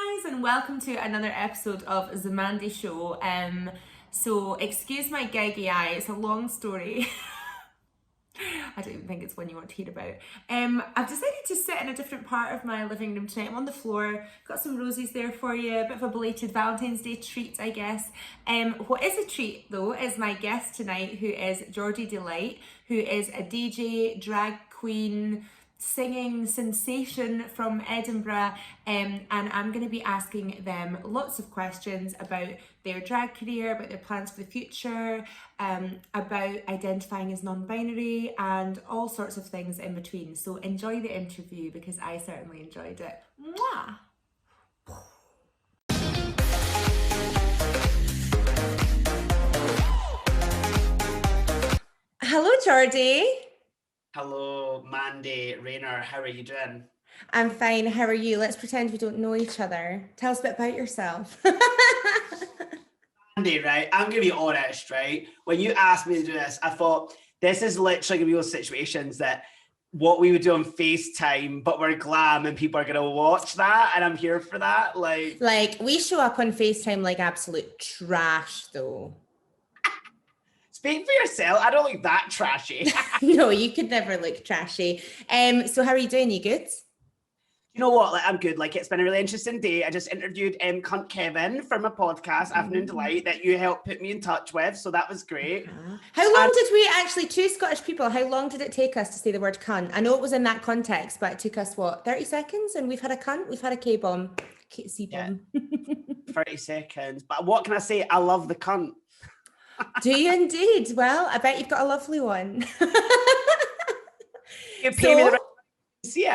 guys, and welcome to another episode of the Mandy Show. So excuse my gaggy eye, it's a long story. I don't even think it's one you want to hear about. I've decided to sit in a different part of my living room tonight. I'm on the floor, got some roses there for you, a bit of a belated Valentine's Day treat, I guess. What is a treat though is my guest tonight, who is Jordy Deelight, who is a DJ, drag queen, singing sensation from Edinburgh, and I'm going to be asking them lots of questions about their drag career, about their plans for the future, about identifying as non-binary, and all sorts of things in between. So enjoy the interview because I certainly enjoyed it. Mwah! Hello, Jordy. Hello, Mandy, Rainer, how are you doing? I'm fine. How are you? Let's pretend we don't know each other. Tell us a bit about yourself. Mandy, right, I'm going to be honest, right? When you asked me to do this, I thought this is literally going to be those situations that what we would do on FaceTime, but we're glam and people are going to watch that, and I'm here for that. Like, we show up on FaceTime like absolute trash, though. Speak for yourself. I don't look that trashy. No, you could never look trashy. So how are you doing? You good? You know what? I'm good. It's been a really interesting day. I just interviewed Cunt Kevin for my podcast, Afternoon Delight, that you helped put me in touch with. So that was great. How long did we actually, two Scottish people, how long did it take us to say the word cunt? I know it was in that context, but it took us, 30 seconds? And we've had a cunt, we've had a K-bomb, C-bomb. Yeah. 30 seconds. But what can I say? I love the cunt. Do you indeed? Well, I bet you've got a lovely one. You pay me the right to see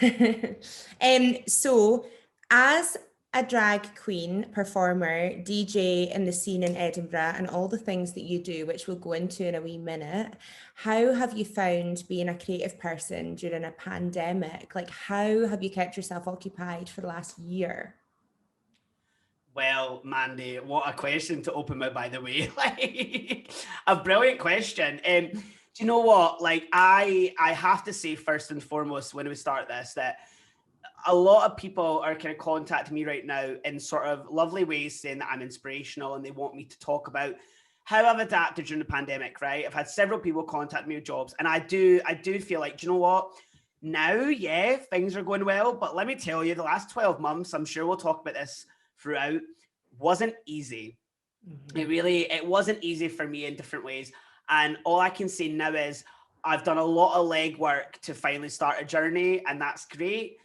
it. So, as a drag queen, performer, DJ in the scene in Edinburgh, and all the things that you do, which we'll go into in a wee minute, how have you found being a creative person during a pandemic? How have you kept yourself occupied for the last year? Well, Mandy, what a question to open with, by the way. A brilliant question. Do you know what? I have to say first and foremost when we start this that a lot of people are kind of contacting me right now in sort of lovely ways, saying that I'm inspirational and they want me to talk about how I've adapted during the pandemic. Right? I've had several people contact me with jobs, and I do feel like, do you know what? Now, yeah, things are going well, but let me tell you, the last 12 months, I'm sure we'll talk about this throughout, wasn't easy. It wasn't easy for me in different ways. And all I can say now is I've done a lot of legwork to finally start a journey, and that's great.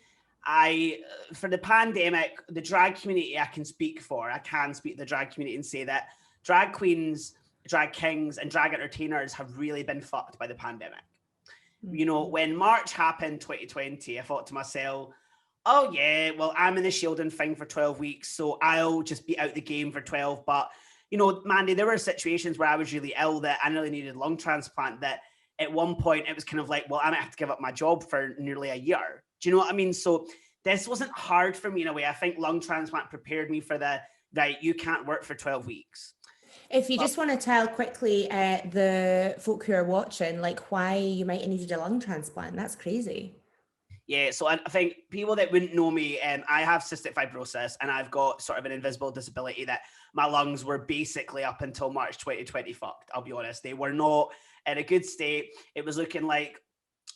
For the pandemic, the drag community I can speak for. I can speak to the drag community and say that drag queens, drag kings, and drag entertainers have really been fucked by the pandemic. You know, when March happened, 2020, I thought to myself, oh yeah, well, I'm in the shielding thing for 12 weeks, so I'll just be out the game for 12. But, you know, Mandy, there were situations where I was really ill that I really needed lung transplant, that at one point it was kind of like, well, I might have to give up my job for nearly a year. Do you know what I mean? So this wasn't hard for me in a way. I think lung transplant prepared me for that you can't work for 12 weeks. If you just want to tell quickly the folk who are watching, why you might have needed a lung transplant, that's crazy. Yeah, so I think people that wouldn't know me, I have cystic fibrosis, and I've got sort of an invisible disability that my lungs were basically up until March 2020 fucked. I'll be honest, they were not in a good state. It was looking like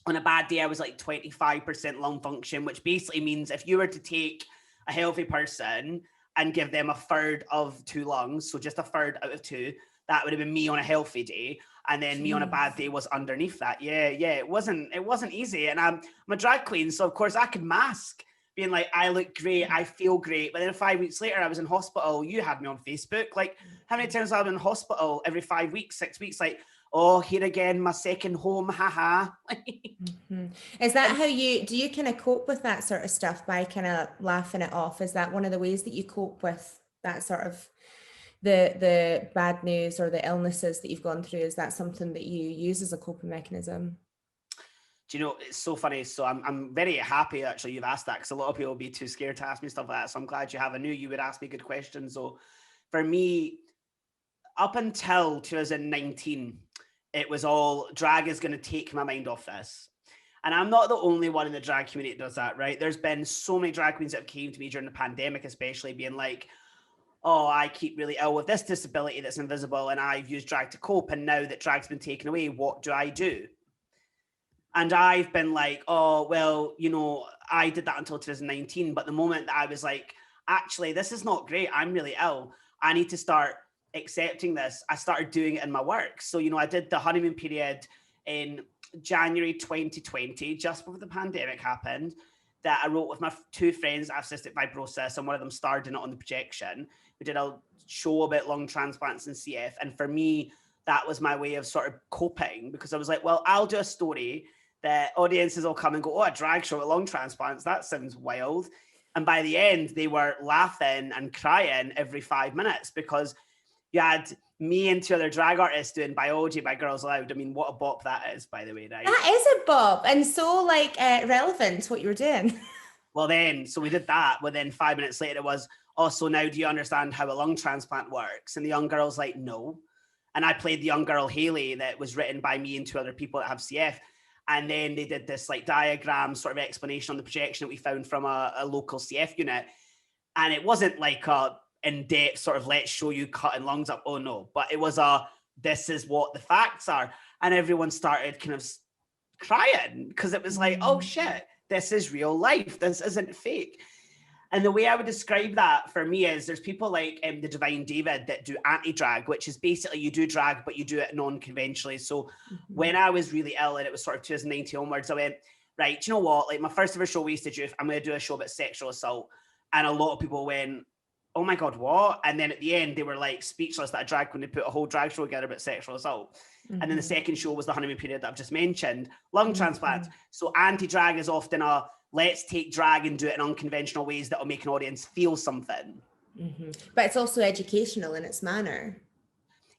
on a bad day, I was 25% lung function, which basically means if you were to take a healthy person and give them a third of two lungs, so just a third out of two, that would have been me on a healthy day. And then me on a bad day was underneath that. Yeah, it wasn't easy. And I'm a drag queen, so of course I could mask being like, I look great, I feel great. But then 5 weeks later, I was in hospital. You had me on Facebook. How many times I've been in hospital every 5 weeks, 6 weeks? Oh, here again, my second home, haha. Is that how do you kind of cope with that sort of stuff by kind of laughing it off? Is that one of the ways that you cope with that sort of the bad news or the illnesses that you've gone through? Is that something that you use as a coping mechanism? Do you know, it's so funny. So I'm very happy actually you've asked that, because a lot of people would be too scared to ask me stuff like that. So I'm glad you have. I knew you would ask me good questions. So for me, up until 2019, it was all drag is going to take my mind off this. And I'm not the only one in the drag community that does that, right? There's been so many drag queens that came to me during the pandemic, especially being like, oh, I keep really ill with this disability that's invisible and I've used drag to cope. And now that drag's been taken away, what do I do? And I've been like, oh, well, you know, I did that until 2019. But the moment that I was like, actually, this is not great. I'm really ill. I need to start accepting this. I started doing it in my work. So, you know, I did the honeymoon period in January 2020, just before the pandemic happened, that I wrote with my two friends that have cystic fibrosis, and one of them starred in it on the projection. We did a show about lung transplants and CF. And for me, that was my way of sort of coping, because I was like, well, I'll do a story that audiences will come and go, oh, a drag show with lung transplants, that sounds wild. And by the end, they were laughing and crying every 5 minutes, because you had me and two other drag artists doing biology by Girls Aloud. I mean, what a bop that is, by the way, right? That is a bop, and so like relevant to what you were doing. Well, then, so we did that. But then 5 minutes later, it was, oh, so now do you understand how a lung transplant works? And the young girl's like, no. And I played the young girl, Haley, that was written by me and two other people that have CF. And then they did this like diagram sort of explanation on the projection that we found from a local CF unit. And it wasn't like a in-depth sort of, let's show you cutting lungs up. Oh no, but it was this is what the facts are. And everyone started kind of crying, because it was like, oh shit, this is real life. This isn't fake. And the way I would describe that for me is there's people like the Divine David that do anti-drag, which is basically you do drag, but you do it non-conventionally. So when I was really ill and it was sort of 2019 onwards, I went, right, do you know what? Like my first ever show, Wasted Youth, I'm going to do a show about sexual assault. And a lot of people went, oh my God, what? And then at the end, they were like speechless that a drag queen had put a whole drag show together about sexual assault. And then the second show was the honeymoon period that I've just mentioned, lung transplants. So anti-drag is often let's take drag and do it in unconventional ways that will make an audience feel something. But it's also educational in its manner.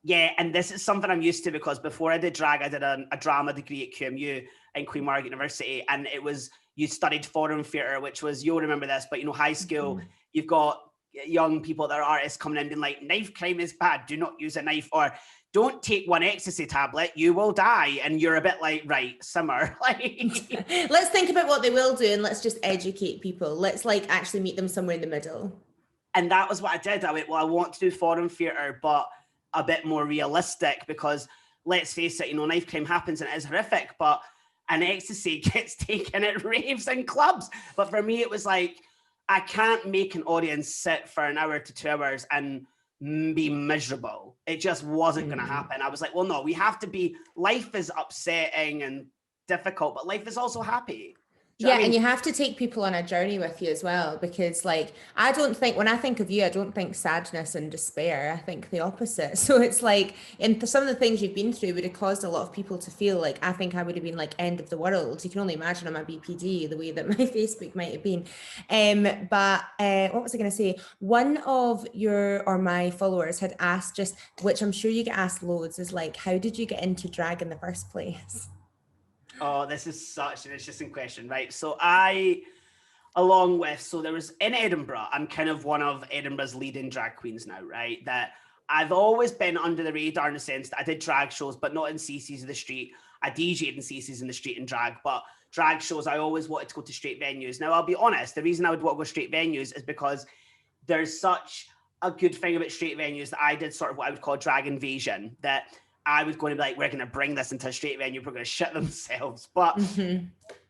Yeah, and this is something I'm used to, because before I did drag, I did a drama degree at QMU in Queen Margaret University, and it was, you studied foreign theatre, which was, you'll remember this, but you know, high school, you've got young people that are artists coming in being like, knife crime is bad, do not use a knife, or don't take one ecstasy tablet, you will die. And you're a bit like, right, simmer. Let's think about what they will do and let's just educate people. Let's like actually meet them somewhere in the middle. And that was what I did. I went, well, I want to do foreign theatre, but a bit more realistic, because let's face it, you know, knife crime happens and it is horrific, but an ecstasy gets taken at raves and clubs. But for me, it was like, I can't make an audience sit for an hour to 2 hours and be miserable. It just wasn't going to happen. I was like, well, no, we have to be, life is upsetting and difficult, but life is also happy. Yeah, and you have to take people on a journey with you as well, because like, I don't think, when I think of you, I don't think sadness and despair. I think the opposite. So it's like, in some of the things you've been through would have caused a lot of people to feel like, I think I would have been like end of the world. You can only imagine on my BPD, the way that my Facebook might have been. But what was I going to say? One of my followers had asked, just, which I'm sure you get asked loads, is like, how did you get into drag in the first place? Oh, this is such an interesting question, right? So there was in Edinburgh, I'm kind of one of Edinburgh's leading drag queens now, right? That I've always been under the radar in the sense that I did drag shows, but not in CC's of the street. I DJ'd in CC's in the street in drag, but drag shows, I always wanted to go to straight venues. Now, I'll be honest, the reason I would want to go straight venues is because there's such a good thing about straight venues that I did sort of what I would call drag invasion, that I was going to be like, we're going to bring this into a straight venue, we're going to shit themselves, but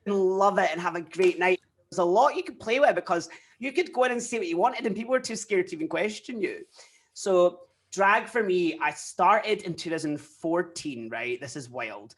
love it and have a great night. There's a lot you could play with, because you could go in and say what you wanted and people were too scared to even question you. So drag for me, I started in 2014, right? This is wild.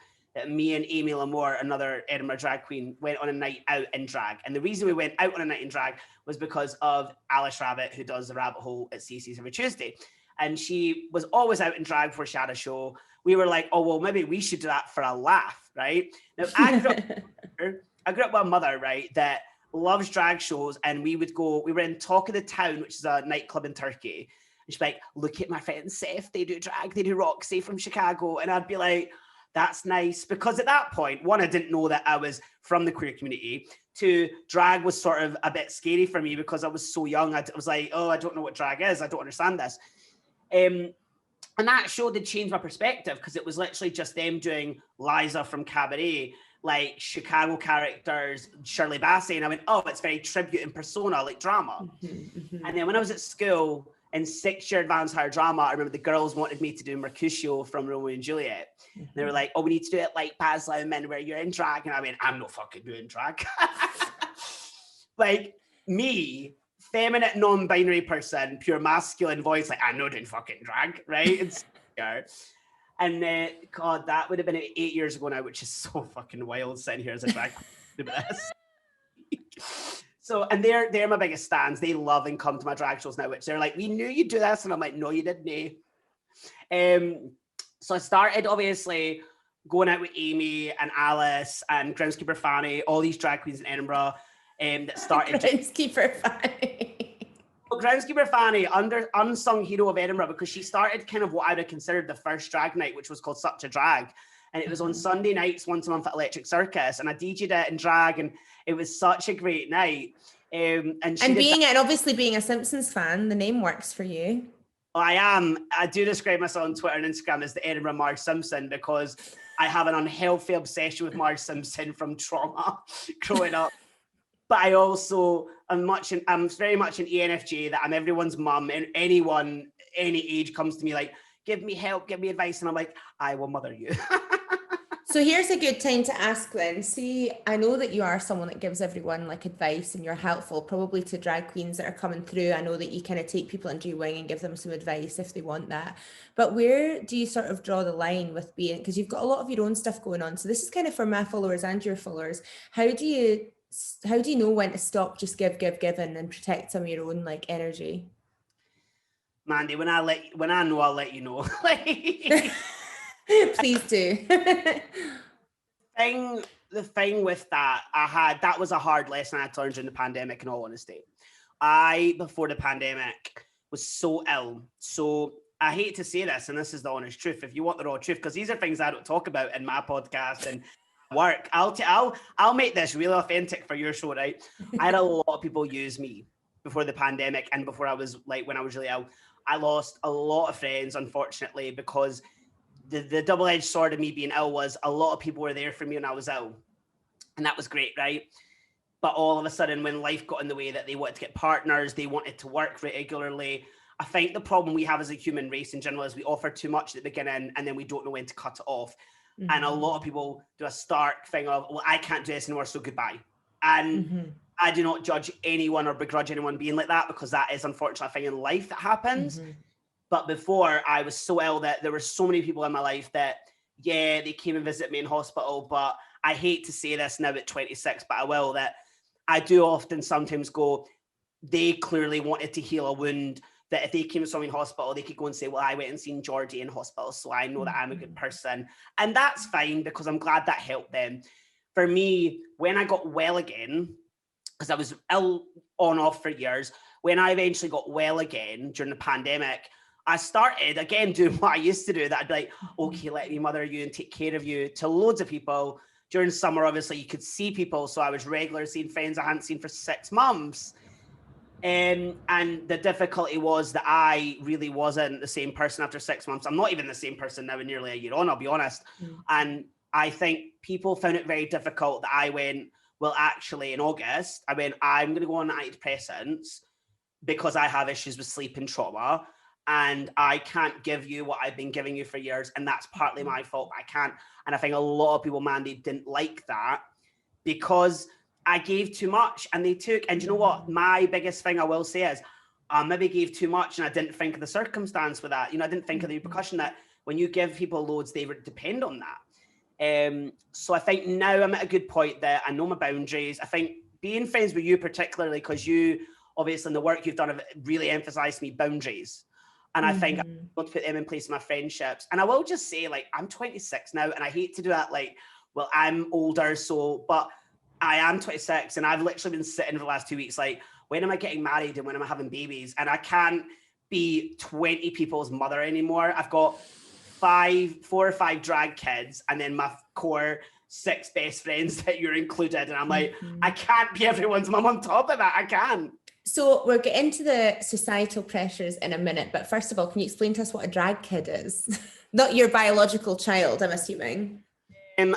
Me and Amy Lamore, another Edinburgh drag queen, went on a night out in drag. And the reason we went out on a night in drag was because of Alice Rabbit, who does the Rabbit Hole at CC's every Tuesday. And she was always out in drag before she had a show. We were like, oh, well, maybe we should do that for a laugh, right? Now, I grew up with a mother, right, that loves drag shows. And we were in Talk of the Town, which is a nightclub in Turkey. And she'd be like, look at my friend Seth, they do drag, they do Roxy from Chicago. And I'd be like, that's nice. Because at that point, one, I didn't know that I was from the queer community. Two, drag was sort of a bit scary for me because I was so young. I was like, oh, I don't know what drag is. I don't understand this. And that show did change my perspective, because it was literally just them doing Liza from Cabaret. like Chicago characters, Shirley Bassey, and I went, oh, it's very tribute and persona, like drama. And then when I was at school in 6-year advanced higher drama, I remember the girls wanted me to do Mercutio from Romeo and Juliet. They were like, oh, we need to do it like Baz Luhrmann where you're in drag. And I went, I'm not fucking doing drag. Like me, feminine, non-binary person, pure masculine voice, like I'm not doing fucking drag, right? And God, that would have been 8 years ago now, which is so fucking wild sitting here as a drag queen. So, and they're my biggest stands. They love and come to my drag shows now, which they're like, we knew you'd do this. And I'm like, no, you didn't. So I started obviously going out with Amy and Alice and Groundskeeper Fanny, all these drag queens in Edinburgh that started. Groundskeeper Fanny. Well, Groundskeeper Fanny, unsung hero of Edinburgh, because she started kind of what I would have considered the first drag night, which was called Such a Drag. And it was on Sunday nights once a month at Electric Circus. And I DJ'd it in drag, and it was such a great night. And obviously being a Simpsons fan, the name works for you. I am. I do describe myself on Twitter and Instagram as the Edinburgh Marge Simpson, because I have an unhealthy obsession with Marge Simpson from trauma growing up. But I also am very much an ENFJ, that I'm everyone's mum, and anyone, any age comes to me like, give me help, give me advice. And I'm like, I will mother you. So here's a good time to ask then. See, I know that you are someone that gives everyone like advice, and you're helpful probably to drag queens that are coming through. I know that you kind of take people under your wing and give them some advice if they want that. But where do you sort of draw the line with being, because you've got a lot of your own stuff going on. So this is kind of for my followers and your followers. How do you know when to stop just give and protect some of your own like energy? Mandy, when I know, I'll let you know. Please do. The thing with that was a hard lesson I had to learn during the pandemic, in all honesty. I, before the pandemic, was so ill. So I hate to say this, and this is the honest truth, if you want the raw truth, because these are things I don't talk about in my podcast and work. I'll make this really authentic for your show, right? I had a lot of people use me before the pandemic, and before I was like, when I was really ill. I lost a lot of friends, unfortunately, because the double-edged sword of me being ill was a lot of people were there for me when I was ill. And that was great, right? But all of a sudden, when life got in the way, that they wanted to get partners, they wanted to work regularly. I think the problem we have as a human race in general is we offer too much at the beginning, and then we don't know when to cut it off. Mm-hmm. And a lot of people do a stark thing of, well, I can't do this anymore, so goodbye. And I do not judge anyone or begrudge anyone being like that, because that is unfortunately a thing in life that happens. But before, I was so ill that there were so many people in my life that, yeah, they came and visited me in hospital. But I hate to say this now at 26, but I will, that I do often sometimes go, they clearly wanted to heal a wound, that if they came to someone in hospital, they could go and say, well, I went and seen Jordy in hospital, so I know that I'm a good person. And that's fine, because I'm glad that helped them. For me, when I got well again, because I was ill on off for years, when I eventually got well again during the pandemic, I started again doing what I used to do, that I'd be like, okay, let me mother you and take care of you, to loads of people. During summer, obviously, you could see people. So I was regular seeing friends I hadn't seen for 6 months. And the difficulty was that I really wasn't the same person after 6 months. I'm not even the same person now, nearly a year on, I'll be honest. And I think people found it very difficult that I went, well, actually, in August, I went, I'm going to go on antidepressants because I have issues with sleep and trauma. And I can't give you what I've been giving you for years. And that's partly my fault. I can't. And I think a lot of people, Mandy, didn't like that, because I gave too much and they took. And you know what? My biggest thing I will say is I maybe gave too much, and I didn't think of the circumstance with that. You know, I didn't think of the repercussion that when you give people loads, they depend on that. So I think now I'm at a good point that I know my boundaries. I think being friends with you particularly, because you, obviously, in the work you've done, have really emphasized me boundaries. And I think I want to put them in place in my friendships. And I will just say, like, I'm 26 now, and I hate to do that, like, well, I'm older, so, but I am 26, and I've literally been sitting for the last 2 weeks, like, when am I getting married and when am I having babies? And I can't be 20 people's mother anymore. I've got 4 or 5 drag kids, and then my core 6 best friends that you're included. And I'm like, I can't be everyone's mum on top of that. I can't. So we'll get into the societal pressures in a minute, but first of all, can you explain to us what a drag kid is? Not your biological child, I'm assuming.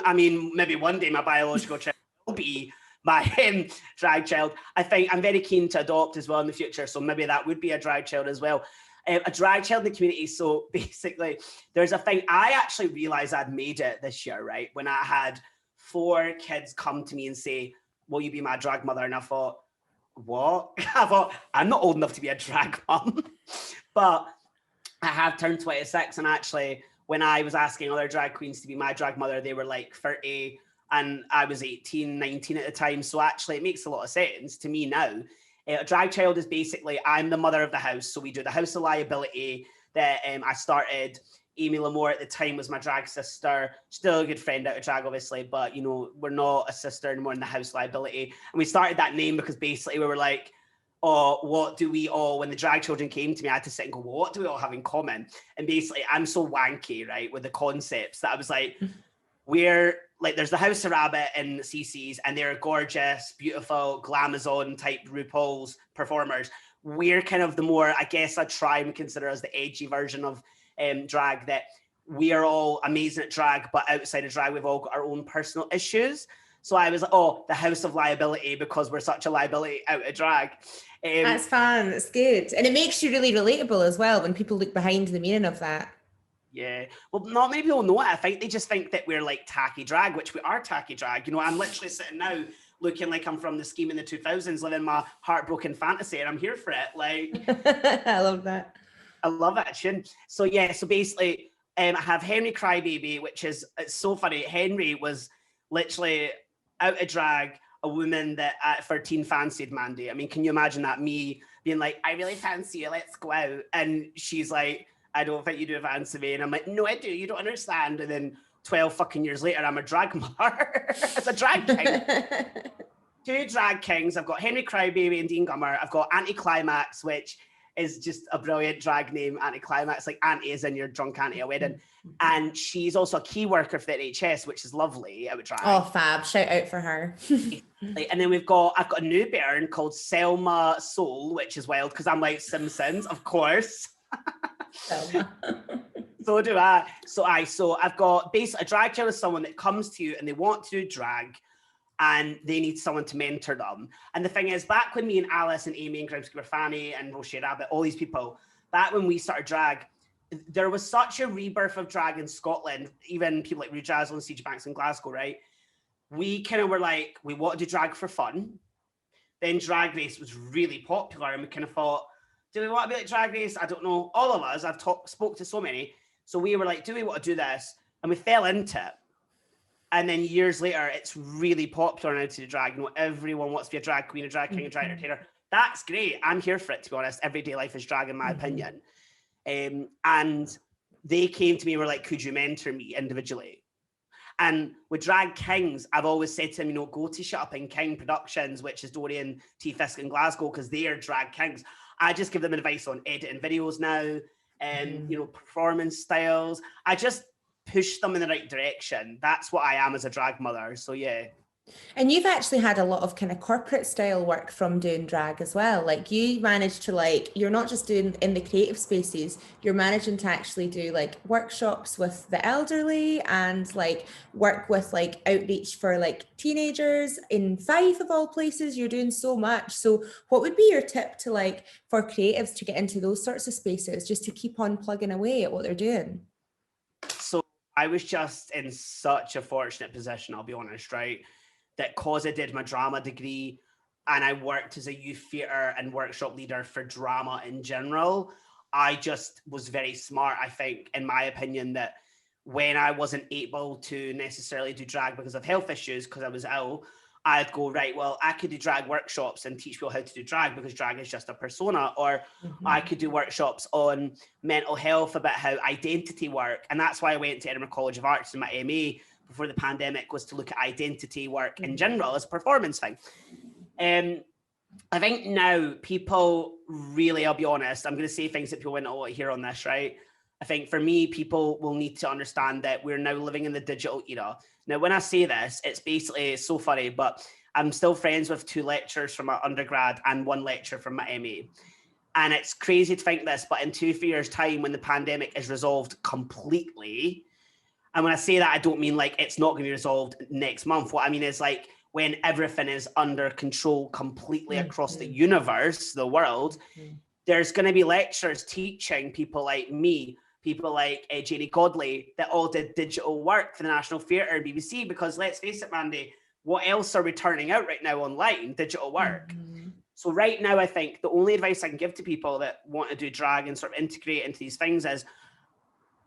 I mean, maybe one day my biological child will be my drag child. I think I'm very keen to adopt as well in the future, so maybe that would be a drag child as well. A drag child in the community. So basically, there's a thing. I actually realized I'd made it this year, right? When I had 4 kids come to me and say, "Will you be my drag mother?" And I thought, what? I thought, I'm not old enough to be a drag mum. But I have turned 26, and actually, when I was asking other drag queens to be my drag mother, they were like 30, and I was 18, 19 at the time. So actually, it makes a lot of sense to me now. A drag child is basically, I'm the mother of the house. So we do the house of liability that I started. Amy Lamore at the time was my drag sister, still a good friend out of drag, obviously, but, you know, we're not a sister anymore in the house liability. And we started that name because basically we were like, oh, what do we all, when the drag children came to me, I had to sit and go, well, what do we all have in common? And basically, I'm so wanky, right, with the concepts that I was like, we're like, there's the House of Rabbit and CC's, and they're gorgeous, beautiful, glamazon type RuPaul's performers. We're kind of the more, I guess I'd try and consider us the edgy version of drag, that we are all amazing at drag, but outside of drag, we've all got our own personal issues. So I was like, oh, the House of Liability, because we're such a liability out of drag. That's fun. That's good. And it makes you really relatable as well when people look behind the meaning of that. Yeah. Well, not many people know it. I think they just think that we're like tacky drag, which we are tacky drag. You know, I'm literally sitting now looking like I'm from the scheme in the 2000s, living my heartbroken fantasy, and I'm here for it. Like, I love that. I love it. So yeah, so basically, I have Henry Crybaby, which is, it's so funny. Henry was literally out of drag, a woman that at 13 fancied Mandy. I mean, can you imagine that? Me being like, I really fancy you, let's go out. And she's like, I don't think you do fancy me. And I'm like, no, I do, you don't understand. And then 12 fucking years later, I'm a drag mother. It's a drag king. 2 drag kings. I've got Henry Crybaby and Dean Gummer. I've got Anticlimax, which is just a brilliant drag name, Anticlimax, like auntie is in your drunk auntie at a wedding. And she's also a key worker for the NHS, which is lovely. I would try. Oh, fab. Shout out for her. And then I've got a new bairn called Selma Soul, which is wild because I'm like Simpsons, of course. So do I. So I've got basically a drag child is someone that comes to you and they want to do drag, and they need someone to mentor them. And the thing is, back when me and Alice and Amy and Grimskeeper Fanny and Roche Rabbit, all these people, back when we started drag, there was such a rebirth of drag in Scotland, even people like Rue Jazzle and CJ Banks in Glasgow, right? We kind of were like, we want to do drag for fun. Then Drag Race was really popular, and we kind of thought, do we want to be like Drag Race? I don't know. All of us, I've spoke to so many. So we were like, do we want to do this? And we fell into it. And then years later, it's really popular now to do drag. You know, everyone wants to be a drag queen, a drag king, a drag entertainer. That's great. I'm here for it, to be honest. Everyday life is drag, in my opinion. And they came to me and were like, could you mentor me individually? And with Drag Kings, I've always said to them, you know, go to Shut Up and King Productions, which is Dorian T. Fisk in Glasgow, because they are drag kings. I just give them advice on editing videos now, and you know, performance styles. I just push them in the right direction. That's what I am as a drag mother. So yeah. And you've actually had a lot of kind of corporate style work from doing drag as well. Like you managed to like, you're not just doing in the creative spaces, you're managing to actually do like workshops with the elderly and like work with like outreach for like teenagers in Fife of all places. You're doing so much. So what would be your tip to like for creatives to get into those sorts of spaces, just to keep on plugging away at what they're doing? So I was just in such a fortunate position, I'll be honest, right? That cause I did my drama degree and I worked as a youth theatre and workshop leader for drama in general, I just was very smart, I think, in my opinion, that when I wasn't able to necessarily do drag because of health issues, because I was ill, I'd go, right, well, I could do drag workshops and teach people how to do drag because drag is just a persona, or I could do workshops on mental health, about how identity work. And that's why I went to Edinburgh College of Arts in my MA before the pandemic, was to look at identity work in general as a performance thing. I think now people really, I'll be honest, I'm going to say things that people wouldn't want to hear on this, right? I think for me, people will need to understand that we're now living in the digital era. Now, when I say this, it's basically, it's so funny, but I'm still friends with 2 lecturers from my undergrad and 1 lecturer from my MA. And it's crazy to think this, but in 2-3 years' time, when the pandemic is resolved completely, And when I say that, I don't mean like it's not going to be resolved next month. What I mean is like when everything is under control completely across the universe, the world, there's going to be lecturers teaching people like me, people like Janie Godley, that all did digital work for the National Theatre and BBC, because let's face it, Mandy, what else are we turning out right now online? Digital work. So right now, I think the only advice I can give to people that want to do drag and sort of integrate into these things is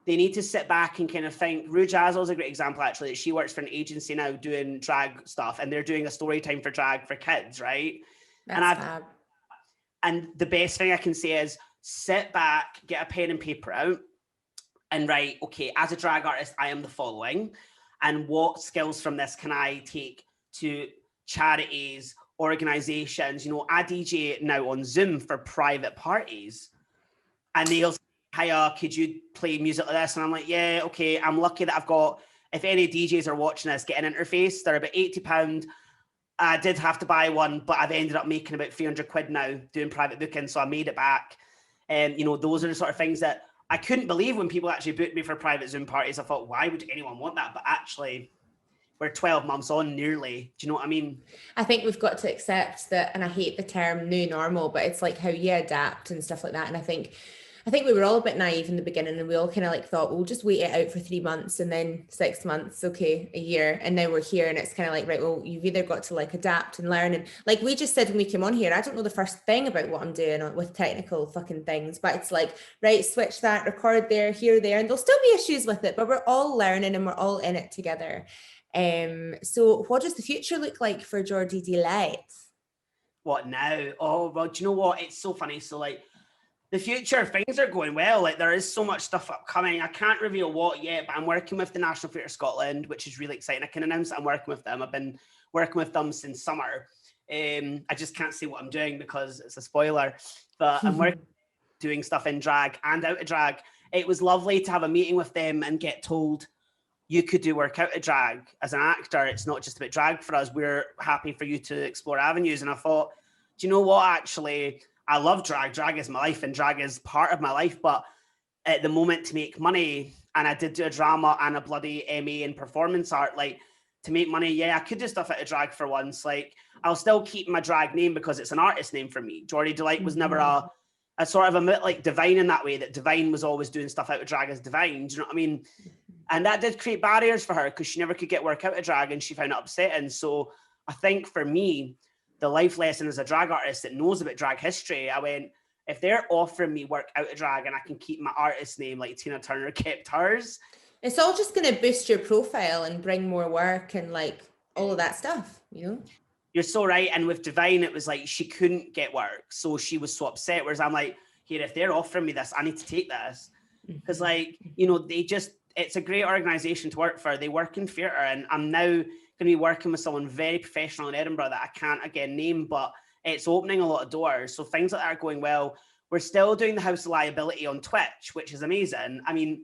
they need to sit back and kind of think. Rue Jazzle is a great example, actually. She works for an agency now doing drag stuff, and they're doing a story time for drag for kids, right? That's fab. And the best thing I can say is sit back, get a pen and paper out, and write, okay, as a drag artist, I am the following, and what skills from this can I take to charities, organizations? You know, I DJ now on Zoom for private parties, and they'll say, hiya, could you play music like this? And I'm like, yeah, okay. I'm lucky that I've got, if any DJs are watching this, get an interface. They're about £80. I did have to buy one, but I've ended up making about 300 quid now doing private booking, so I made it back. And, you know, those are the sort of things that I couldn't believe when people actually booked me for private Zoom parties. I thought, why would anyone want that? But actually, we're 12 months on nearly. Do you know what I mean? I think we've got to accept that, and I hate the term new normal, but it's like how you adapt and stuff like that. And I think we were all a bit naive in the beginning, and we all kind of like thought, we'll just wait it out for 3 months and then 6 months, okay, a year. And now we're here, and it's kind of like, right, well, you've either got to like adapt and learn. And like we just said when we came on here, I don't know the first thing about what I'm doing with technical fucking things, but it's like, right, switch that, record there, here, there, and there'll still be issues with it, but we're all learning and we're all in it together. So what does the future look like for Jordy Deelight? What now? Oh, well, do you know what? It's so funny. So like, the future, things are going well. Like there is so much stuff upcoming. I can't reveal what yet, but I'm working with the National Theatre Scotland, which is really exciting. I can announce that I'm working with them. I've been working with them since summer. I just can't say what I'm doing because it's a spoiler, but I'm working, doing stuff in drag and out of drag. It was lovely to have a meeting with them and get told you could do work out of drag as an actor. It's not just about drag for us. We're happy for you to explore avenues. And I thought, do you know what, actually, I love drag. Drag is my life and drag is part of my life. But at the moment, to make money, and I did do a drama and a bloody MA in performance art, like to make money, yeah, I could do stuff out of drag for once. Like I'll still keep my drag name because it's an artist name for me. Jordy Deelight was never a sort of a bit like Divine in that way, that Divine was always doing stuff out of drag as Divine. Do you know what I mean? And that did create barriers for her because she never could get work out of drag and she found it upsetting. So I think for me, the life lesson as a drag artist that knows about drag history, I went, if they're offering me work out of drag and I can keep my artist name like Tina Turner kept hers. It's all just going to boost your profile and bring more work and like all of that stuff, you know? You're so right. And with Divine, it was like she couldn't get work. So she was so upset. Whereas I'm like, here, if they're offering me this, I need to take this. Because like, you know, it's a great organization to work for. They work in theatre, and I'm now going to be working with someone very professional in Edinburgh that I can't again name, but it's opening a lot of doors. So things like that are going well. We're still doing the House of Liability on Twitch, which is amazing. I mean,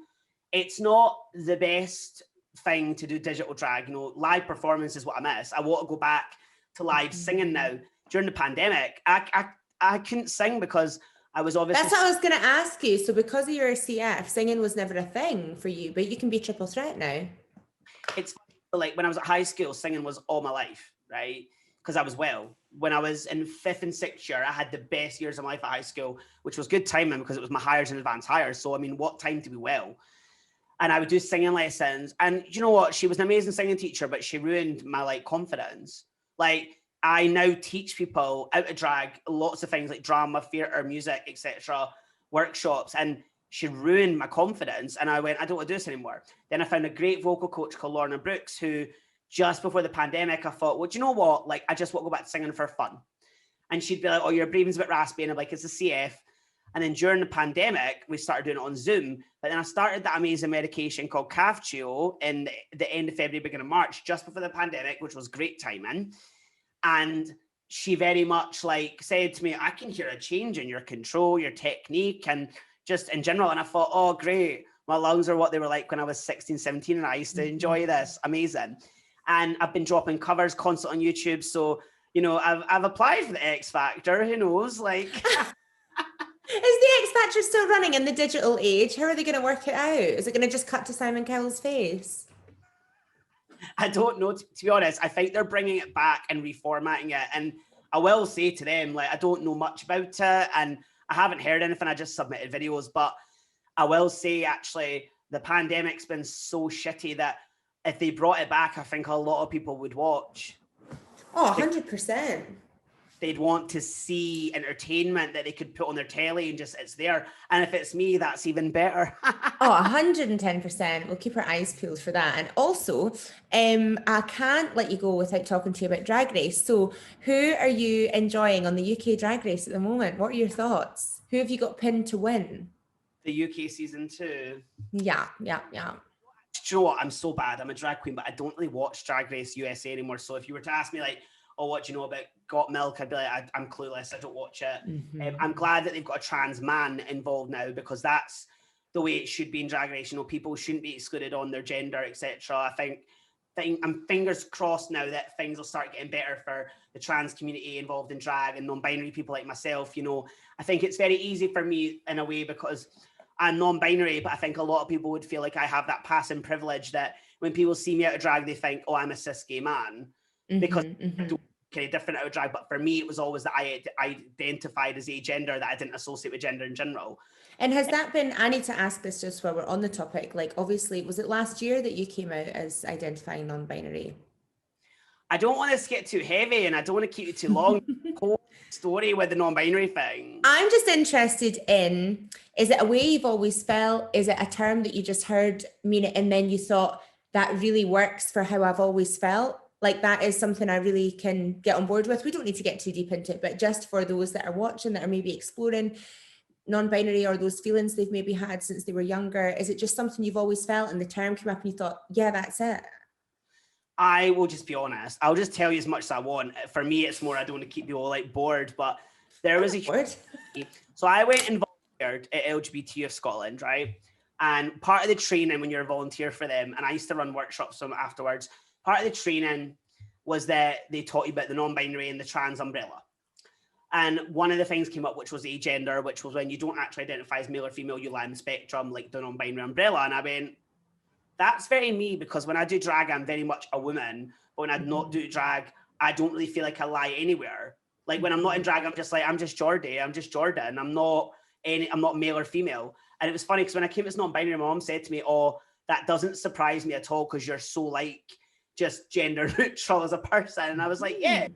it's not the best thing to do digital drag. You know, live performance is what I miss. I want to go back to live singing now. During the pandemic, I couldn't sing because I was obviously... That's what I was going to ask you. So because of your CF, singing was never a thing for you, but you can be triple threat now. It's like when I was at high school, singing was all my life, right? Because I was well. When I was in 5th and 6th year, I had the best years of my life at high school, which was good timing because it was my hires and advanced hires. So, I mean, what time to be well? And I would do singing lessons. And you know what? She was an amazing singing teacher, but she ruined my like confidence. Like I now teach people out of drag lots of things like drama, theatre, music, etc., workshops. And she ruined my confidence. And I went, I don't want to do this anymore. Then I found a great vocal coach called Lorna Brooks, who just before the pandemic, I thought, well, do you know what? Like, I just want to go back to singing for fun. And she'd be like, oh, your breathing's a bit raspy. And I'm like, it's a CF. And then during the pandemic, we started doing it on Zoom. But then I started that amazing medication called Cavchio in the end of February, beginning of March, just before the pandemic, which was great timing. And she very much like said to me, I can hear a change in your control, your technique, and just in general. And I thought, oh, great. My lungs are what they were like when I was 16, 17, and I used to enjoy this. Amazing. And I've been dropping covers constantly on YouTube. So, you know, I've applied for the X Factor. Who knows? Like... the X Factor still running in the digital age? How are they going to work it out? Is it going to just cut to Simon Cowell's face? I don't know, to be honest. I think they're bringing it back and reformatting it. And I will say to them, like, I don't know much about it and I haven't heard anything. I just submitted videos. But I will say, actually, the pandemic's been so shitty that if they brought it back, I think a lot of people would watch. Oh, 100%. They'd want to see entertainment that they could put on their telly and just, it's there. And if it's me, that's even better. Oh, 110%. We'll keep our eyes peeled for that. And also, I can't let you go without talking to you about Drag Race. So who are you enjoying on the UK Drag Race at the moment? What are your thoughts? Who have you got pinned to win? The UK season 2. Yeah. Do you know what? I'm so bad. I'm a drag queen, but I don't really watch Drag Race USA anymore. So if you were to ask me, like, oh, what do you know about Got Milk? I'd be like, I'm clueless. I don't watch it. Mm-hmm. I'm glad that they've got a trans man involved now, because that's the way it should be in Drag Race. You know, people shouldn't be excluded on their gender, etc. I think I'm fingers crossed now that things will start getting better for the trans community involved in drag and non-binary people like myself. You know, I think it's very easy for me in a way because I'm non-binary, but I think a lot of people would feel like I have that passing privilege that when people see me out of drag, they think, oh, I'm a cis gay man. Because I don't kind of different out of drag, but for me it was always that I identified as a gender that I didn't associate with gender in general. And has that been, I need to ask this just while we're on the topic, like obviously, was it last year that you came out as identifying non-binary? I don't want to get too heavy and I don't want to keep it too long. Whole story with the non-binary thing. I'm just interested in, is it a way you've always felt? Is it a term that you just heard mean it and then you thought that really works for how I've always felt? Like that is something I really can get on board with. We don't need to get too deep into it, but just for those that are watching, that are maybe exploring non-binary or those feelings they've maybe had since they were younger, is it just something you've always felt and the term came up and you thought, yeah, that's it? I will just be honest. I'll just tell you as much as I want. For me, it's more I don't want to keep you all like bored, but there was so I went and volunteered at LGBT of Scotland, right? And part of the training when you're a volunteer for them, and I used to run workshops for them afterwards, part of the training was that they taught you about the non-binary and the trans umbrella. And one of the things came up, which was agender, which was when you don't actually identify as male or female, you lie on the spectrum, like the non-binary umbrella. And I went, that's very me, because when I do drag, I'm very much a woman. But when I not do drag, I don't really feel like I lie anywhere. Like when I'm not in drag, I'm just like, I'm just Jordy, I'm just Jordan. I'm not male or female. And it was funny because when I came as non-binary, my mom said to me, oh, that doesn't surprise me at all because you're so like just gender neutral as a person. And I was like, yeah.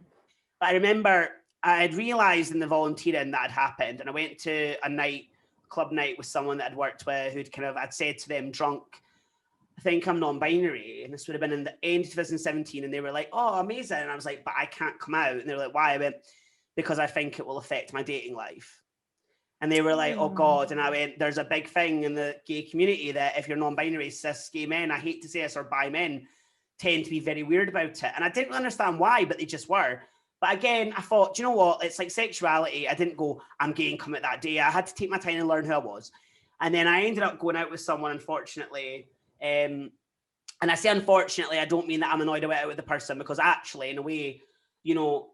But I remember I had realized in the volunteering that had happened. And I went to a club night with someone that I'd worked with I'd said to them drunk, I think I'm non-binary. And this would have been in the end of 2017. And they were like, oh, amazing. And I was like, but I can't come out. And they were like, why? I went, because I think it will affect my dating life. And they were like, oh God. And I went, there's a big thing in the gay community that if you're non-binary, cis gay men, I hate to say this, or bi men, tend to be very weird about it. And I didn't understand why, but they just were. But again, I thought, do you know what? It's like sexuality. I didn't go, I'm gay and come out that day. I had to take my time and learn who I was. And then I ended up going out with someone, unfortunately. And I say unfortunately, I don't mean that I'm annoyed about it with the person, because actually, in a way, you know,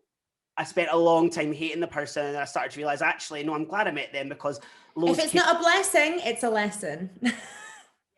I spent a long time hating the person, and I started to realize, actually, no, I'm glad I met them, because if it's not a blessing, it's a lesson.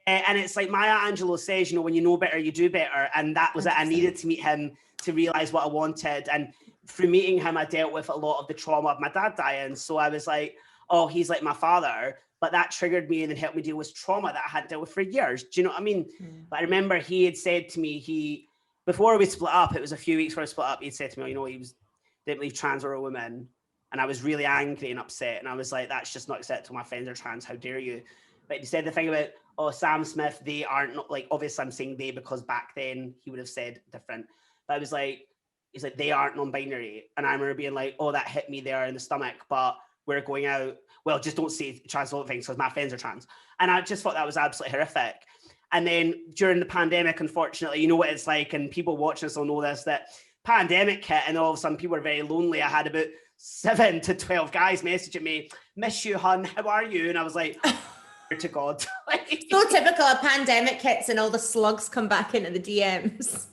And it's like Maya Angelou says, you know, when you know better, you do better. And that was 100%. It. I needed to meet him to realize what I wanted. And through meeting him, I dealt with a lot of the trauma of my dad dying. So I was like, oh, he's like my father. But that triggered me and then helped me deal with trauma that I hadn't dealt with for years. Do you know what I mean? But I remember he had said to me, before we split up, it was a few weeks before we split up, he'd said to me, you know, didn't believe trans were a woman. And I was really angry and upset. And I was like, that's just not acceptable. My friends are trans. How dare you? But he said the thing about, oh, Sam Smith, they aren't not like, obviously I'm saying they because back then he would have said different. But I was like, he's like, they aren't non-binary. And I remember being like, oh, that hit me there in the stomach, but we're going out. Well, just don't say transphobic things because my friends are trans. And I just thought that was absolutely horrific. And then during the pandemic, unfortunately, you know what it's like, and people watching this will know this, that pandemic hit and all of a sudden people were very lonely. I had about 7 to 12 guys messaging me, miss you, hun, how are you? And I was like, to God. So typical, a pandemic hits and all the slugs come back into the DMs.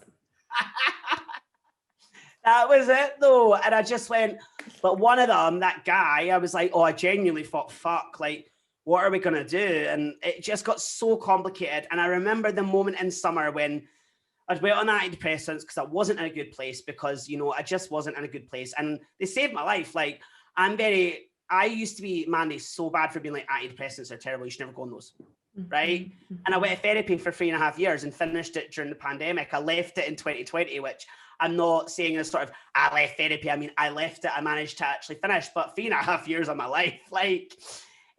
That was it though. And I just went, But one of them, that guy, I was like, oh, I genuinely thought, fuck, like, what are we going to do? And it just got so complicated. And I remember the moment in summer when I went on antidepressants because I wasn't in a good place, because, you know, I just wasn't in a good place. And they saved my life. Like, I used to be, Mandy, so bad for being like, antidepressants are terrible. You should never go on those. Right. And I went to therapy for 3.5 years and finished it during the pandemic. I left it in 2020, which I'm not saying as sort of, I left therapy. I mean, I left it. I managed to actually finish, but 3.5 years of my life, like,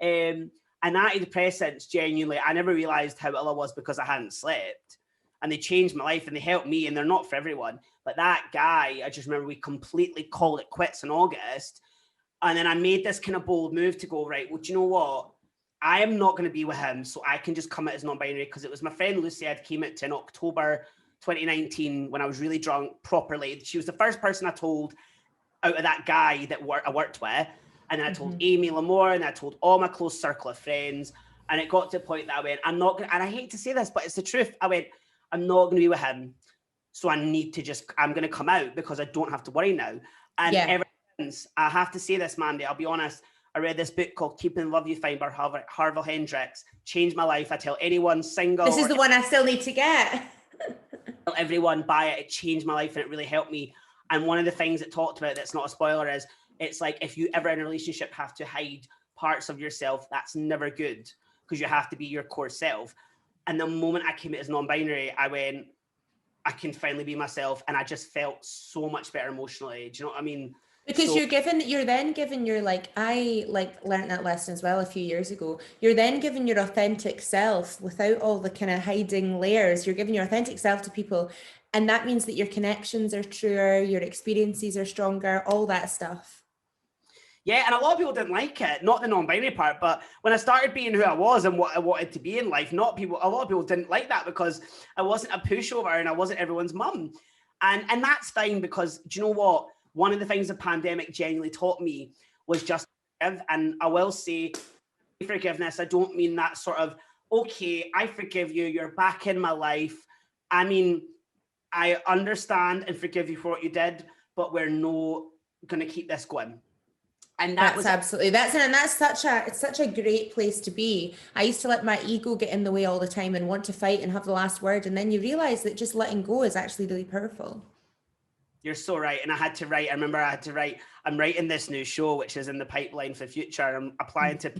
and antidepressants, genuinely, I never realized how ill I was because I hadn't slept, and they changed my life and they helped me, and they're not for everyone. But that guy, I just remember we completely called it quits in August. And then I made this kind of bold move to go, right, well, do you know what? I am not going to be with him, so I can just come out as non-binary, because it was my friend Lucy I came out to in October 2019 when I was really drunk properly. She was the first person I told out of that guy that I worked with. And then I told Amy Lamore, and I told all my close circle of friends. And it got to the point that I went, I'm not going to, and I hate to say this, but it's the truth. I went, I'm not going to be with him. So I need to just, I'm going to come out because I don't have to worry now. And ever since, I have to say this, Mandy, I'll be honest, I read this book called Keeping the Love You Find by Harville Hendricks. Changed my life. I tell anyone single. This is the one I still need to get. Tell everyone buy it. It changed my life and it really helped me. And one of the things it talked about that's not a spoiler is, it's like, if you ever in a relationship have to hide parts of yourself, that's never good, because you have to be your core self. And the moment I came out as non-binary, I went, I can finally be myself. And I just felt so much better emotionally. Do you know what I mean? Because you're then given your, like, I learned that lesson as well a few years ago. You're then given your authentic self without all the kind of hiding layers. You're giving your authentic self to people. And that means that your connections are truer, your experiences are stronger, all that stuff. Yeah, and a lot of people didn't like it, not the non-binary part, but when I started being who I was and what I wanted to be in life, a lot of people didn't like that because I wasn't a pushover and I wasn't everyone's mum. And that's fine, because do you know what? One of the things the pandemic genuinely taught me was just forgive. And I will say forgiveness, I don't mean that sort of, okay, I forgive you, you're back in my life. I mean, I understand and forgive you for what you did, but we're not going to keep this going. And that's such a great place to be. I used to let my ego get in the way all the time and want to fight and have the last word. And then you realize that just letting go is actually really powerful. You're so right. And I'm writing this new show, which is in the pipeline for the future. I'm applying to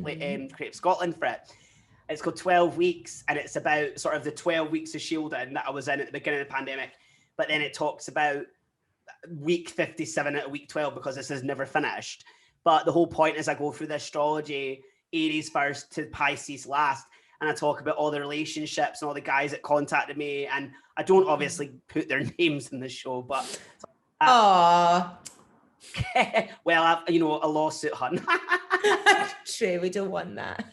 create Scotland for it. It's called 12 Weeks. And it's about sort of the 12 weeks of shielding that I was in at the beginning of the pandemic. But then it talks about week 57 out of week 12, because this is never finished. But the whole point is I go through the astrology, Aries first to Pisces last, and I talk about all the relationships and all the guys that contacted me. And I don't obviously put their names in the show, but well, a lawsuit, hun. True, we don't want that.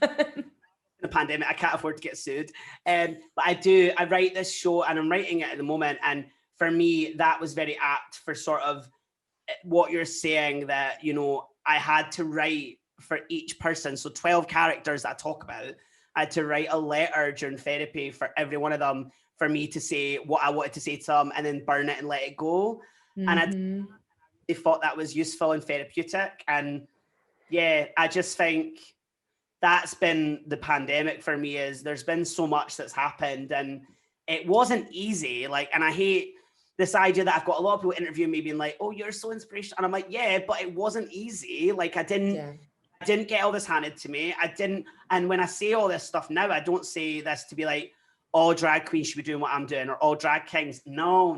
The pandemic, I can't afford to get sued. But I write this show, and I'm writing it at the moment. And for me, that was very apt for sort of what you're saying, that, you know, I had to write for each person. So 12 characters that I talk about, I had to write a letter during therapy for every one of them, for me to say what I wanted to say to them and then burn it and let it go. And I thought that was useful and therapeutic. And yeah, I just think that's been the pandemic for me, is there's been so much that's happened and it wasn't easy. And I hate this idea that I've got a lot of people interviewing me being like, oh, you're so inspirational. And I'm like, yeah, but it wasn't easy. I didn't get all this handed to me. And when I say all this stuff now, I don't say this to be like, all drag queens should be doing what I'm doing, or all drag kings. No.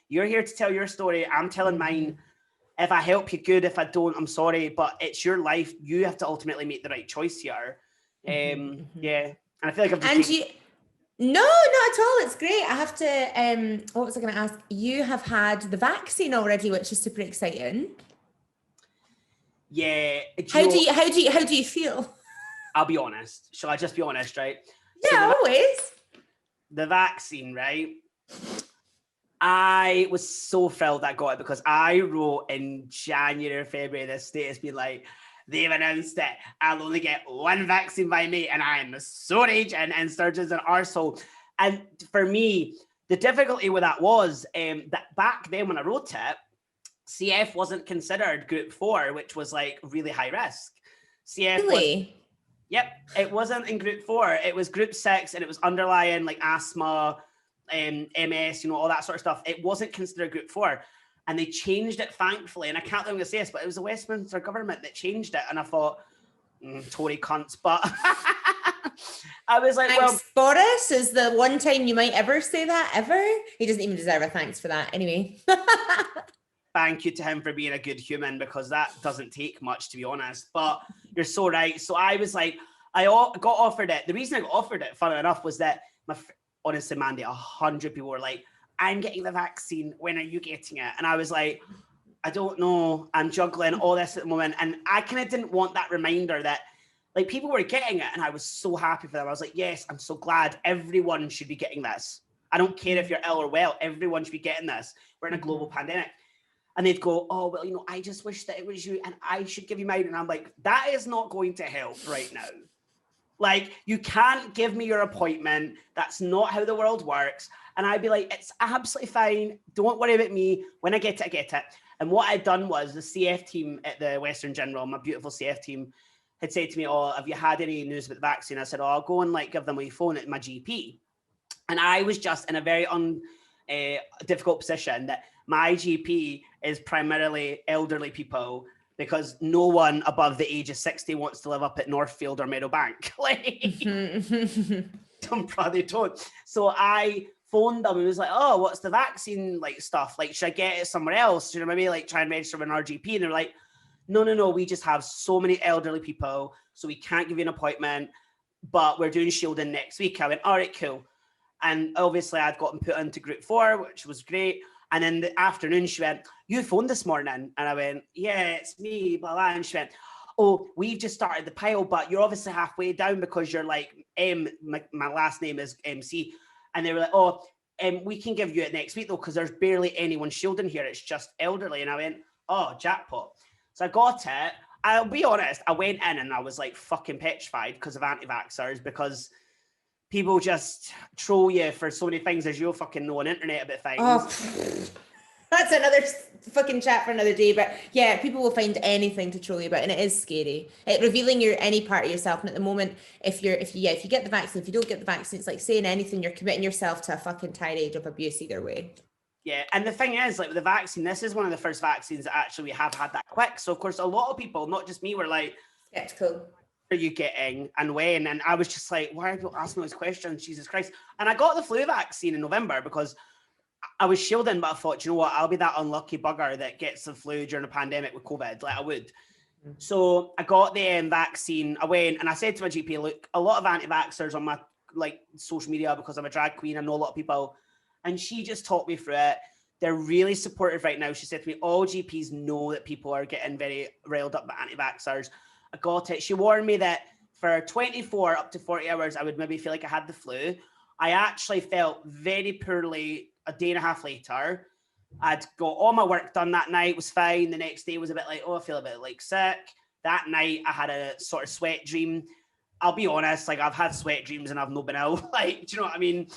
You're here to tell your story. I'm telling mine. If I help you, good. If I don't, I'm sorry, but it's your life. You have to ultimately make the right choice here. Yeah. And I feel like no, not at all. It's great. I have to, what was I going to ask? You have had the vaccine already, which is super exciting. Yeah. How do you feel? I'll be honest. Shall I just be honest, right? Yeah, always. The vaccine, right? I was so thrilled I got it, because I wrote in January or February this status being like, they've announced that I'll only get one vaccine by May, and I am so raging and Sturgeon's an arsehole. And for me, the difficulty with that was that back then when I wrote it, CF wasn't considered group 4, which was like really high risk. CF Really? Yep, it wasn't in group 4. It was group 6, and it was underlying like asthma, MS, all that sort of stuff. It wasn't considered group 4. And they changed it, thankfully. And I can't believe I'm going to say this, but it was the Westminster government that changed it. And I thought, Tory cunts. But I was like, thanks, Boris is the one time you might ever say that, ever. He doesn't even deserve a thanks for that. Anyway. Thank you to him for being a good human, because that doesn't take much, to be honest. But you're so right. So I was like, I got offered it. The reason I got offered it, funny enough, was that honestly, Mandy, 100 people were like, I'm getting the vaccine. When are you getting it? And I was like, I don't know. I'm juggling all this at the moment. And I kind of didn't want that reminder that like people were getting it. And I was so happy for them. I was like, yes, I'm so glad. Everyone should be getting this. I don't care if you're ill or well. Everyone should be getting this. We're in a global pandemic. And they'd go, oh, well, I just wish that it was you and I should give you mine. And I'm like, that is not going to help right now. Like, you can't give me your appointment. That's not how the world works. And I'd be like, it's absolutely fine. Don't worry about me. When I get it, I get it. And what I'd done was the CF team at the Western General, my beautiful CF team, had said to me, oh, have you had any news about the vaccine? I said, oh, I'll go and give them my phone at my GP. And I was just in a very difficult position that my GP is primarily elderly people, because no one above the age of 60 wants to live up at Northfield or Meadowbank. They don't. So I phoned them and was like, oh, what's the vaccine stuff? Should I get it somewhere else? Should I maybe try and register with an RGP? And they're like, no, we just have so many elderly people, so we can't give you an appointment, but we're doing shielding next week. I went, all right, cool. And obviously I'd gotten put into group 4, which was great. And then the afternoon, she went, you phoned this morning? And I went, yeah, it's me, blah, blah. And she went, oh, we've just started the pile, but you're obviously halfway down because you're my last name is MC. And they were like, oh, we can give you it next week though, because there's barely anyone shielding here. It's just elderly. And I went, oh, jackpot. So I got it. I'll be honest, I went in and I was fucking petrified because of anti-vaxxers, because people just troll you for so many things, as you'll fucking know on internet about things. Oh, that's another fucking chat for another day. But yeah, people will find anything to troll you about, and it is scary. Revealing any part of yourself. And at the moment, if you get the vaccine, if you don't get the vaccine, it's like saying anything. You're committing yourself to a fucking tirade of abuse either way. Yeah, and the thing is, with the vaccine, this is one of the first vaccines that actually we have had that quick. So of course, a lot of people, not just me, were like, skeptical. Are you getting and when? And I was just like, why are people asking those questions? Jesus Christ. And I got the flu vaccine in November because I was shielding, but I thought, you know what, I'll be that unlucky bugger that gets the flu during a pandemic with COVID, I would. Mm-hmm. So I got the vaccine. I went and I said to my GP, look, a lot of anti-vaxxers on my social media, because I'm a drag queen, I know a lot of people, and she just talked me through it. They're really supportive right now. She said to me, all GPs know that people are getting very riled up by anti-vaxxers. I got it. She warned me that for 24 up to 40 hours, I would maybe feel like I had the flu. I actually felt very poorly a day and a half later. I'd got all my work done that night, was fine. The next day was a bit I feel a bit sick. That night I had a sort of sweat dream. I'll be honest, I've had sweat dreams and I've not been ill. Do you know what I mean?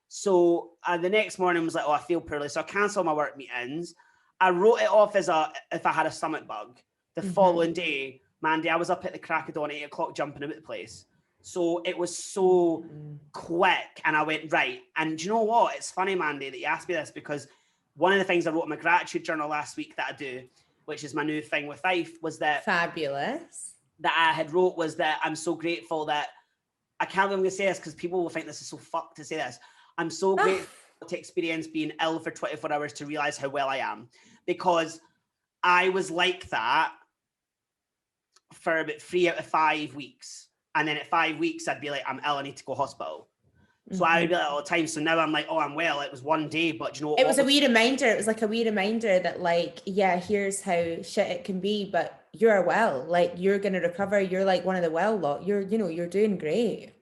So the next morning was I feel poorly. So I canceled my work meetings. I wrote it off as if I had a stomach bug. The following day, Mandy, I was up at the crack of dawn at 8 o'clock jumping about the place. So it was so quick. And I went, right. And do you know what? It's funny, Mandy, that you asked me this, because one of the things I wrote in my gratitude journal last week that I do, which is my new thing with Leith, was that... Fabulous. That I had wrote was that I'm so grateful that... I can't believe I'm going to say this because people will think this is so fucked to say this. I'm so grateful to experience being ill for 24 hours to realize how well I am. Because I was like that for about 3 out of 5 weeks. And then at 5 weeks, I'd be like, I'm ill, I need to go to hospital. So I would be all the time. So now I'm like, oh, I'm well. It was one day, but you know what? It was a wee reminder. It was a wee reminder that here's how shit it can be, but you're well. You're going to recover. You're one of the well lot. You're doing great.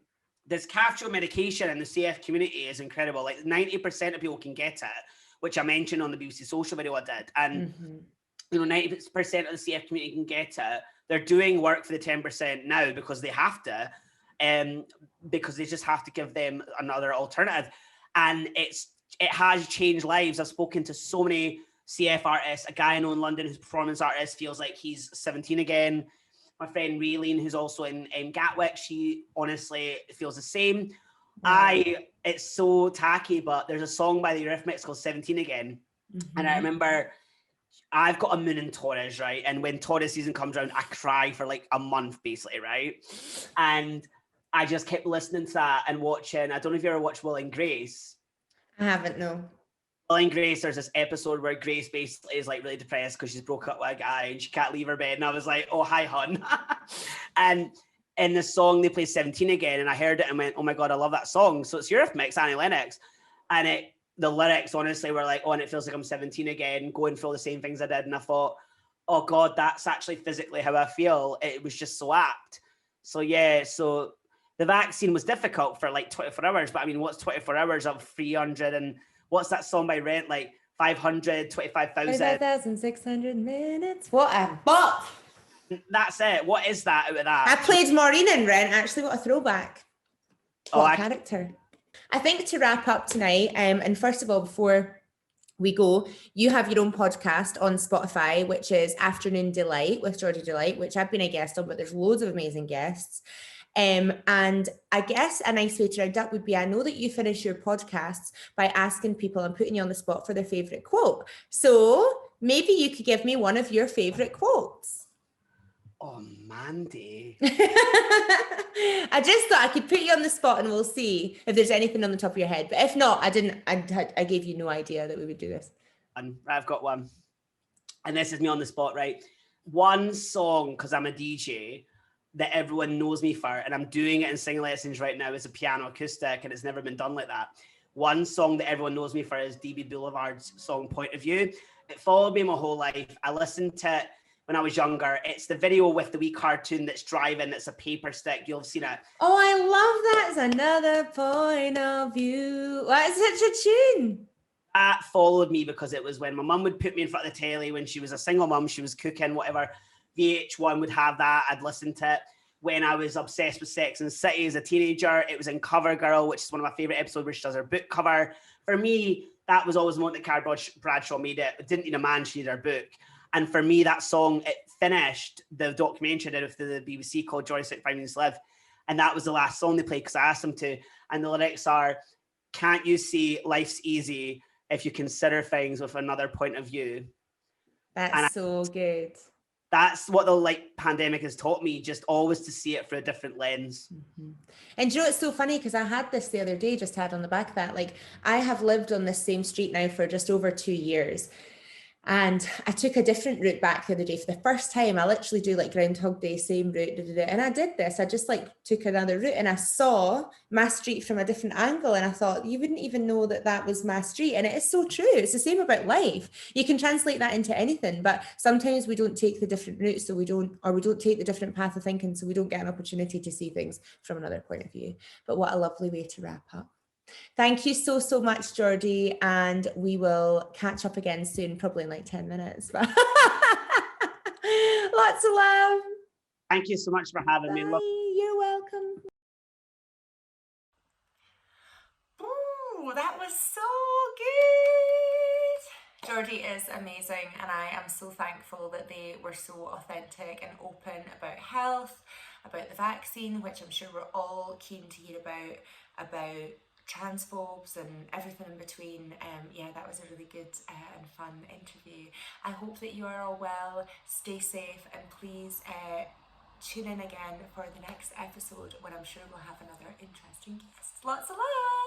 This catheter medication in the CF community is incredible. 90% of people can get it, which I mentioned on the BBC Social video I did. And, 90% of the CF community can get it. They're doing work for the 10% now because they have to, because they just have to give them another alternative. And it has changed lives. I've spoken to so many CF artist, a guy I know in London who's a performance artist, feels like he's 17 again. My friend Raylene, who's also in Gatwick, she honestly feels the same. Wow. It's so tacky, but there's a song by the Eurythmics called 17 Again. And I remember I've got a moon in Taurus, right? And when Taurus season comes around, I cry for like a month, basically, right? And I just kept listening to that and watching. I don't know if you ever watched Will and Grace. I haven't, no. Will and Grace, there's this episode where Grace basically is like really depressed because she's broke up with a guy and she can't leave her bed. And I was like, oh, hi, hun. And in the song, they play 17 Again. And I heard it and went, oh my God, I love that song. So it's Eurythmics, Annie Lennox. And the lyrics honestly were like, oh, and it feels like I'm 17 again, going through all the same things I did. And I thought, oh God, that's actually physically how I feel. It was just so apt. So yeah, so the vaccine was difficult for like 24 hours, but I mean, what's 24 hours of 300 and what's that song by Rent? Like 500, 25,000. 25,600 minutes. What a bop. That's it. What is that out of that? I played Maureen in Rent, actually. What a throwback. What a character. I think to wrap up tonight, and first of all, before we go, you have your own podcast on Spotify, which is Afternoon Delight with Jordy Deelight, which I've been a guest on, but there's loads of amazing guests. And I guess a nice way to round up would be, I know that you finish your podcasts by asking people and putting you on the spot for their favorite quote. So maybe you could give me one of your favorite quotes. Oh, Mandy. I just thought I could put you on the spot and we'll see if there's anything on the top of your head. But if not, I gave you no idea that we would do this. I've got one. And this is me on the spot, right? One song, because I'm a DJ, that everyone knows me for, and I'm doing it in singing lessons right now as a piano acoustic, and it's never been done like that. One song that everyone knows me for is DB Boulevard's song Point of View. It followed me my whole life. I listened to it when I was younger. It's the video with the wee cartoon that's driving, it's a paper stick. You'll have seen it. Oh, I love that. It's another point of view. That's such a tune. That followed me because it was when my mum would put me in front of the telly when she was a single mum, she was cooking, whatever. VH1 would have that. I'd listen to it. When I was obsessed with Sex and the City as a teenager, it was in CoverGirl, which is one of my favorite episodes where she does her book cover. For me, that was always the moment that Carrie Bradshaw made it. It didn't need a man, she needed her book. And for me, that song, it finished the documentary I did with the BBC called Joy 65 Minutes to Live. And that was the last song they played because I asked them to. And the lyrics are, can't you see life's easy if you consider things with another point of view? That's so good. That's what the pandemic has taught me, just always to see it through a different lens. Mm-hmm. And you know, it's so funny because I had this the other day, just had on the back of that. I have lived on this same street now for just over 2 years. And I took a different route back the other day. For the first time, I literally do Groundhog Day, same route. And I did this. I just took another route and I saw my street from a different angle. And I thought, you wouldn't even know that that was my street. And it is so true. It's the same about life. You can translate that into anything, but sometimes we don't take the different routes. So we don't take the different path of thinking. So we don't get an opportunity to see things from another point of view. But what a lovely way to wrap up. Thank you so much, Jordy, and we will catch up again soon, probably in 10 minutes. Lots of love. Thank you so much for having me. You're welcome. Ooh, that was so good. Jordy is amazing, and I am so thankful that they were so authentic and open about health, about the vaccine, which I'm sure we're all keen to hear about transphobes and everything in between. Yeah, that was a really good and fun interview. I hope that you are all well, stay safe, and please tune in again for the next episode when I'm sure we'll have another interesting guest. Lots of love!